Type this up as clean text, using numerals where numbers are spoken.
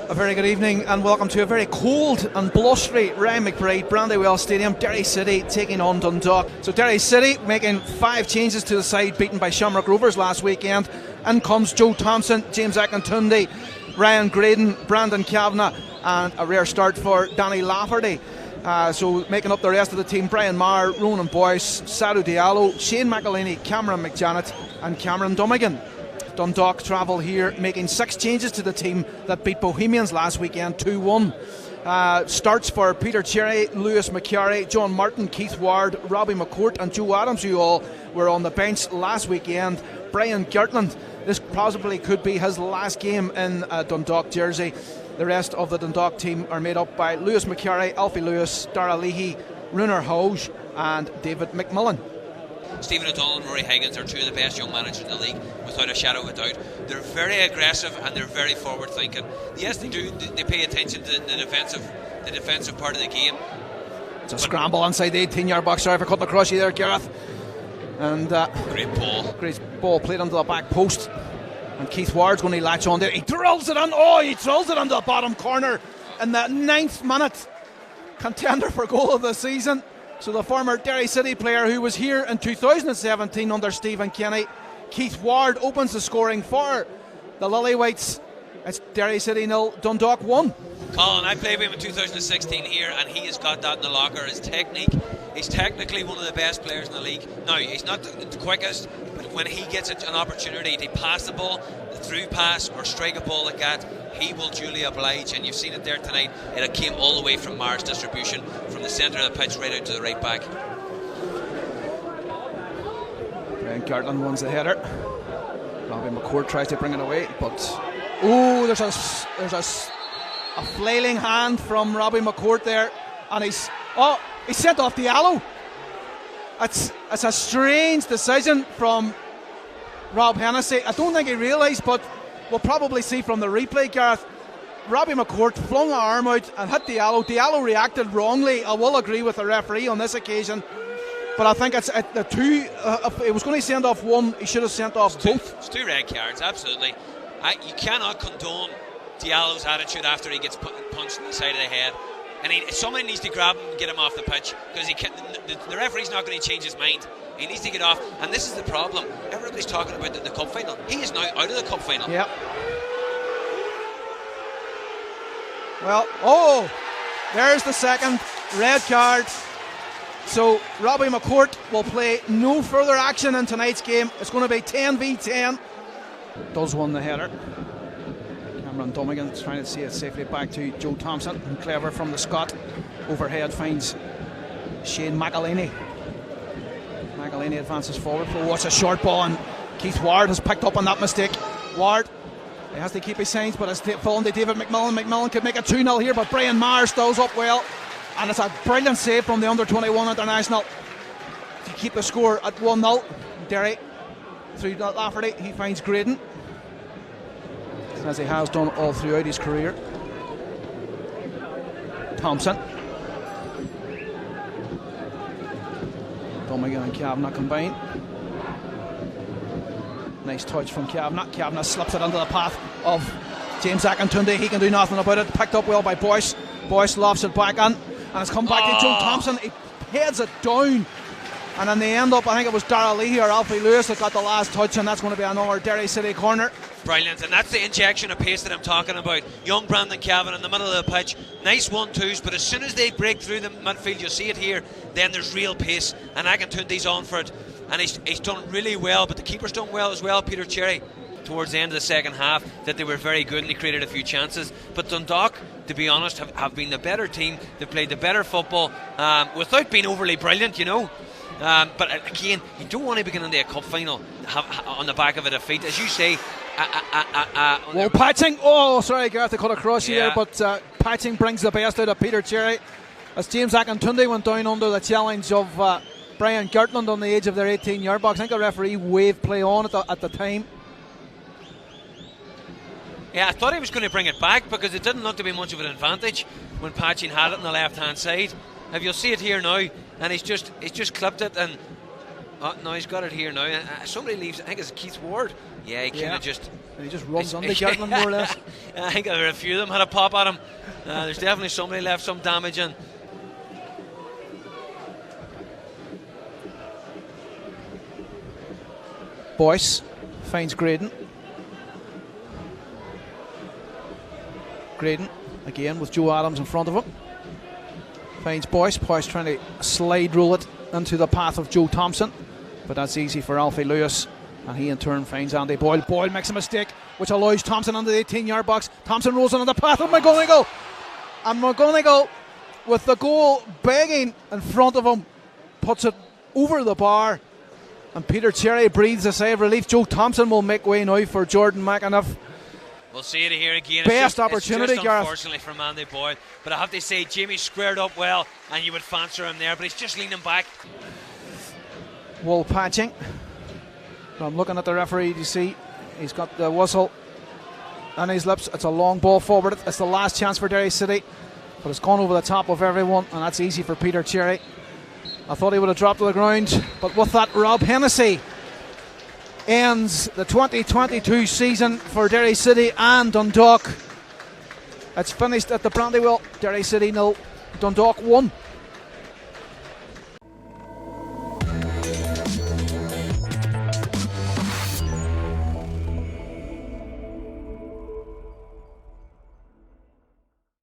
A very good evening and welcome to a very cold and blustery Ryan McBride Brandywell Stadium. Derry City taking on Dundalk. So Derry City making 5 changes to the side, beaten by Shamrock Rovers last weekend. In comes Joe Thompson, James Akintunde, Ryan Graydon, Brandon Kavanagh, and a rare start for Danny Lafferty. So making up the rest of the team: Brian Maher, Ronan Boyce, Sadou Diallo, Shane McElhaney, Cameron McJanet and Cameron Dummigan. Dundalk travel here, making 6 changes to the team that beat Bohemians last weekend 2-1. Starts for Peter Cherry, Lewis McCarry, John Martin, Keith Ward, Robbie McCourt and Joe Adams, who all were on the bench last weekend. Brian Gertland, this possibly could be his last game in a Dundalk jersey. The rest of the Dundalk team are made up by Lewis McCarry, Alfie Lewis, Dara Leahy, Runar Hoge and David McMillan. Stephen O'Donnell and Rory Higgins are 2 of the best young managers in the league, without a shadow of a doubt. They're very aggressive and they're very forward thinking. Yes, they do. They pay attention to the defensive part of the game. It's a scramble inside the 18-yard box. Sorry for cutting across you there, Gareth. And great ball. Great ball played onto the back post. And Keith Ward's going to latch on there. He drills it in. Oh, he drills it into the bottom corner in the 9th minute. Contender for goal of the season. So the former Derry City player who was here in 2017 under Stephen Kenny, Keith Ward, opens the scoring for the Lilywhites. It's Derry City 0, Dundalk 1. Colin, I played with him in 2016 here and he has got that in the locker. His technique, he's technically one of the best players in the league. Now, he's not the quickest, but when he gets an opportunity to pass the ball, the through pass or strike a ball like that, he will duly oblige, and you've seen it there tonight. It came all the way from Maher's distribution, from the centre of the pitch right out to the right back. Brian Gartland wins the header. Robbie McCourt tries to bring it away, but there's a flailing hand from Robbie McCourt there, and he's sent off Diallo. It's a strange decision from Rob Hennessy. I don't think he realised, but we'll probably see from the replay, Gareth. Robbie McCourt flung an arm out and hit Diallo. Diallo reacted wrongly. I will agree with the referee on this occasion, but I think it's the 2. If he was going to send off one, he should have sent off both. It's 2 red cards, absolutely. You cannot condone Diallo's attitude after he gets punched in the side of the head. And somebody needs to grab him and get him off the pitch, because the referee's not going to change his mind. He needs to get off, and this is the problem. Everybody's talking about the cup final. He is now out of the cup final. Yep. Well, there's the second red card. So Robbie McCourt will play no further action in tonight's game. It's going to be 10v10. Does win the header. Cameron Dummigan trying to see it safely back to Joe Thompson, and clever from the Scot. Overhead finds Shane McElhaney. McElhaney advances forward. What's a short ball, and Keith Ward has picked up on that mistake. Ward, he has to keep his signs, but it's fallen to David McMillan. McMillan could make it 2-0 here, but Brian Maher stills up well, and it's a brilliant save from the under-21 international to keep the score at 1-0. Derry through Lafferty, he finds Graydon, as he has done all throughout his career. Thompson. Dummigan and Kavanagh combine. Nice touch from Kavanagh. Kavanagh slips it into the path of James Akintunde. He can do nothing about it. Picked up well by Boyce. Boyce lofts it back in, and it's come back to Joe Thompson. He heads it down, and in the end up, I think it was Dara Leahy or Alfie Lewis that got the last touch, and that's going to be another Derry City corner. Brilliant, and that's the injection of pace that I'm talking about. Young Brandon Kavanagh in the middle of the pitch, nice 1-2s, but as soon as they break through the midfield, you'll see it here, then there's real pace, and Akintunde's on for it, and he's done really well, but the keeper's done well as well, Peter Cherry. Towards the end of the second half, that they were very good and they created a few chances, but Dundalk, to be honest, have been the better team. They've played the better football, without being overly brilliant, you know. But again, you don't want to be getting into a cup final on the back of a defeat, as you say. Well, patching. Sorry, Gareth, to cut across you there, but patching brings the best out of Peter Cherry, as James Akintunde went down under the challenge of Brian Gertland on the edge of their 18-yard box. I think the referee waved play on at the time. Yeah, I thought he was going to bring it back, because it didn't look to be much of an advantage when Patching had it on the left-hand side. If you'll see it here now, and he's just clipped it, and Oh, no, he's got it here now. Somebody leaves. I think it's Keith Ward. Yeah, he kind of just. And he just runs on the Gatling more or less. I think a few of them had a pop at him. There's definitely somebody left some damage in. Boyce finds Graydon. Graydon again with Joe Adams in front of him. Finds Boyce. Boyce trying to slide rule it into the path of Joe Thompson, but that's easy for Alfie Lewis, and he in turn finds Andy Boyle. Boyle makes a mistake which allows Thompson into the 18-yard box. Thompson rolls into the path of McGonigal, and McGonigal, with the goal begging in front of him, puts it over the bar, and Peter Cherry breathes a sigh of relief. Joe Thompson will make way now for Jordan McAnuff. We'll see it here again. Best opportunity, it's just Gareth. Unfortunately for Andy Boyle, but I have to say Jimmy squared up well, and you would fancy him there, but he's just leaning back. Wall patching. I'm looking at the referee. You see, he's got the whistle on his lips. It's a long ball forward. It's the last chance for Derry City, but it's gone over the top of everyone, and that's easy for Peter Cherry. I thought he would have dropped to the ground, but with that, Rob Hennessy ends the 2022 season for Derry City and Dundalk. It's finished at the Brandywell. Derry City 0, Dundalk 1.